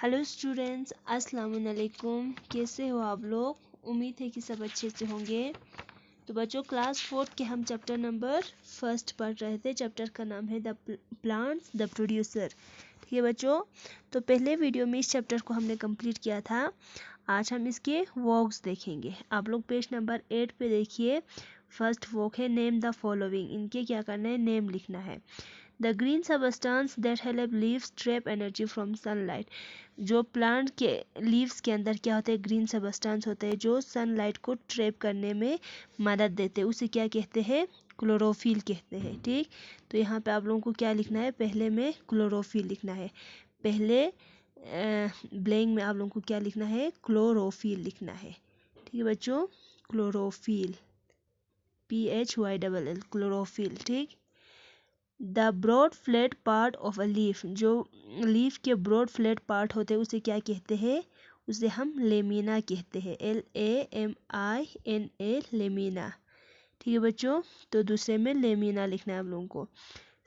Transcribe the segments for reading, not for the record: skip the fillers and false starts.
Hello students, अस्सलाम वालेकुम। कैसे हो आप लोग? उम्मीद है कि सब अच्छे से होंगे। तो बच्चों, क्लास 4 के हम चैप्टर नंबर फर्स्ट पढ़ रहे थे। चैप्टर का नाम है द प्लांट्स द प्रोड्यूसर। ठीक है बच्चों, तो पहले वीडियो में इस चैप्टर को हमने कंप्लीट किया था। आज हम इसके वॉक्स देखेंगे। आप लोग पेज नंबर 8 पे देखिए। फर्स्ट वॉक है नेम द फॉलोइंग। इनके क्या करना है? नेम लिखना है। The green substance that help leaves trap energy from sunlight. जो प्लांट के लीव्स के अंदर क्या होते हैं? ग्रीन सबस्टांस होते हैं जो सनलाइट को ट्रैप करने में मदद देते हैं। उसे क्या कहते हैं? क्लोरोफिल कहते हैं। ठीक, तो यहाँ पे आप लोगों को क्या लिखना है? पहले में क्लोरोफिल लिखना है। पहले ब्लैंक में आप लोगों को क्या लिखना है? क्लोरोफिल लिखना है। ठीक है बच्चों, क्लोरोफिल, PHYLL, क्लोरोफिल। ठीक, the broad flat part of a leaf. जो लीफ के ब्रॉड फ्लैट पार्ट होते हैं उसे क्या कहते हैं? उसे हम लेमिना कहते हैं। LAMINA, lamina. ठीक है बच्चों, तो दूसरे में लेमिना लिखना है आप लोगों को।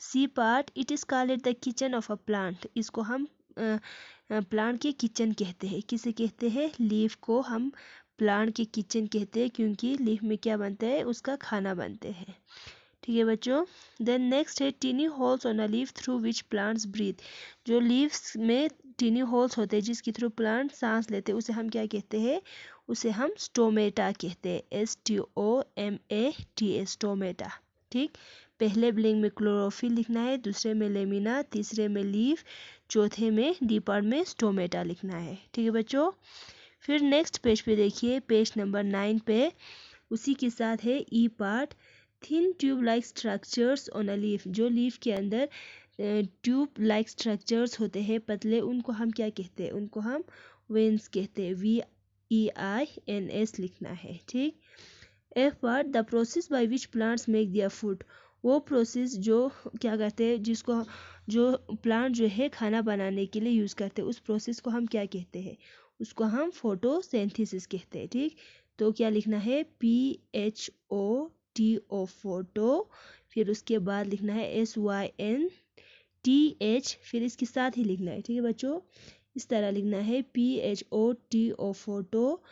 C part, it is called the kitchen of a plant. इसको हम प्लांट के किचन कहते हैं। किसे कहते हैं? लीफ को हम प्लांट के किचन कहते हैं, क्योंकि लीफ में क्या बनता है? उसका खाना बनते हैं। ठीक है बच्चों, देन नेक्स्ट है tiny holes on a leaf through which plants breathe. जो लीव्स में टीनी होल्स होते हैं जिसके थ्रू प्लांट सांस लेते हैं उसे हम क्या कहते हैं? उसे हम स्टोमेटा कहते हैं। STOMATA, stomata. ठीक, पहले ब्लैंक में क्लोरोफिल लिखना है, दूसरे में लेमिना, तीसरे में लीफ, चौथे में डी पार्ट में स्टोमेटा लिखना है। ठीक है बच्चों, फिर नेक्स्ट पेज पे देखिए, पेज नंबर 9 पे उसी के साथ है ई part. Thin tube like structures on a leaf. जो लीफ के अंदर ट्यूब लाइक स्ट्रक्चर्स होते हैं पतले, उनको हम क्या कहते हैं? उनको हम वेन्स कहते हैं। VEINS लिखना है। ठीक, F part, the process by which plants make their food. वो प्रोसेस जो क्या करते हैं, जिसको जो प्लांट जो है खाना बनाने के लिए यूज़ करते हैं, उस प्रोसेस को हम क्या कहते हैं? उसको हम फोटोसिंथेसिस कहते हैं। ठीक, तो क्या लिखना है? PHOTO, photo. फिर उसके बाद लिखना है SYNTH, फिर इसके साथ ही लिखना है। ठीक है बच्चों, इस तरह लिखना है PHOTO, photo,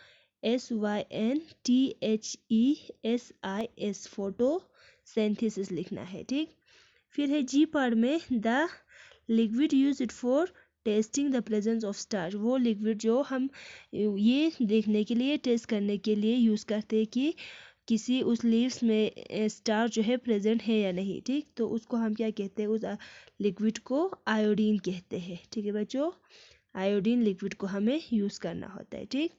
SYNTHESIS, photo synthesis लिखना है। ठीक, फिर है जी पार्ट में the liquid use it for testing the presence of starch. वो लिक्विड जो हम ये देखने के लिए, टेस्ट करने के लिए यूज़ करते हैं कि किसी उस लीव्स में स्टार्च जो है प्रेजेंट है या नहीं। ठीक, तो उसको हम क्या कहते हैं? उस लिक्विड को आयोडीन कहते हैं। ठीक है बच्चों, आयोडीन लिक्विड को हमें यूज़ करना होता है। ठीक,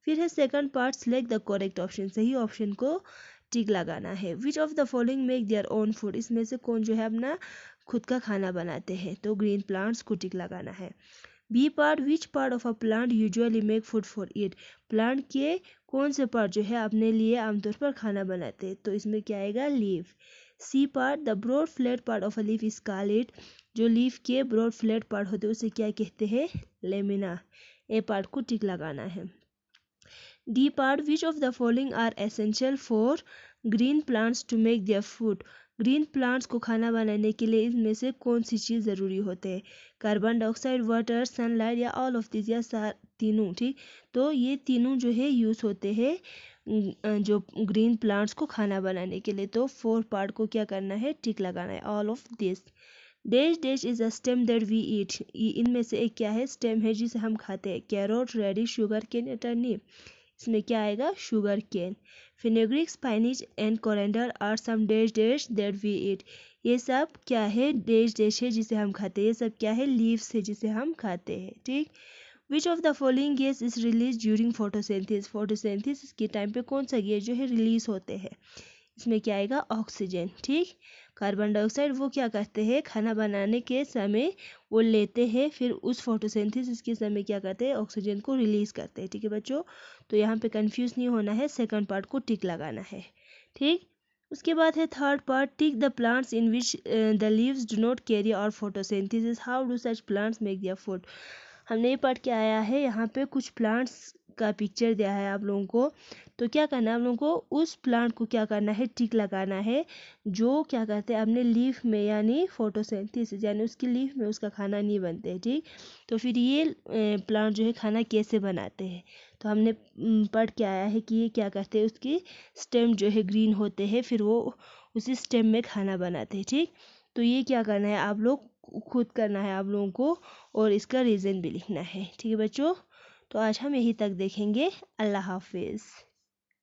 फिर है second part, select the correct option. सही ऑप्शन को टिक लगाना है। विच of the following make their own food. इसमें से कौन जो है अपना खुद का खाना बनाते हैं? तो ग्रीन प्लांट्स को टिक लगाना है। B part, which part of a plant usually make food for eat. Plant के कौन से पार्ट जो है अपने लिए आमतौर पर खाना बनाते हैं? तो इसमें क्या आएगा? Leaf. C part, the broad flat part of a leaf is called. जो लीफ के ब्रॉड फ्लैट पार्ट होते हैं उसे क्या कहते हैं? लेमिना। ए पार्ट को टिक लगाना है। D part, which of the following are essential for green plants to make their food. Green plants को खाना बनाने के लिए इनमें से कौन सी चीज़ ज़रूरी होते हैं? कार्बन डाइऑक्साइड, वाटर, सनलाइट, या ऑल ऑफ दिस, या तीनों। ठीक, तो ये तीनों जो है यूज़ होते हैं जो ग्रीन प्लांट्स को खाना बनाने के लिए। तो 4 पार्ट को क्या करना है? टिक लगाना है। All of this. Dash dash is a stem that we eat. इनमें से एक क्या है? स्टेम है जिसे हम खाते हैं। कैरोट, रेडिश, शुगर केन या टर्निप। इसमें क्या आएगा? Sugar cane. Fenugreek, spinach and coriander are some dash dash that we eat. ये सब क्या है? डैश डैश है जिसे हम खाते हैं। ये सब क्या है? लीव्स है जिसे हम खाते हैं। ठीक, विच of the following gas is release during photosynthesis. Photosynthesis के टाइम पे कौन सा गैस जो है रिलीज होते हैं? इसमें क्या आएगा? ऑक्सीजन। ठीक, कार्बन डाइऑक्साइड वो क्या करते हैं? खाना बनाने के समय वो लेते हैं, फिर उस फोटोसिंथेसिस के समय क्या करते हैं? ऑक्सीजन को रिलीज करते हैं। ठीक है बच्चों, तो यहाँ पे कंफ्यूज नहीं होना है, सेकंड पार्ट को टिक लगाना है। ठीक, उसके बाद है third part, tick the plants in which the leaves do not carry out photosynthesis, how do such plants make their food. हमने ये पढ़ के आया है यहाँ पे कुछ प्लांट्स का पिक्चर दिया है आप लोगों को, तो क्या करना है आप लोगों को, उस प्लांट को क्या करना है, टिक लगाना है, जो क्या कहते हैं अपने लीफ में, यानी फोटोसिंथेसिस, यानी उसकी लीफ में उसका खाना नहीं बनते है, ठीक। तो फिर ये प्लांट जो है खाना कैसे बनाते हैं, तो हमने पढ़ के आया है कि ये क्या करते हैं, उसकी स्टेम जो है ग्रीन होते हैं, फिर वो उसी स्टेम में खाना बनाते हैं, ठीक। तो ये क्या करना है आप लोग खुद करना है आप लोगों को, और इसका रीज़न भी लिखना है, ठीक है बच्चों। तो आज हम यहीं तक देखेंगे। अल्लाह हाफिज़।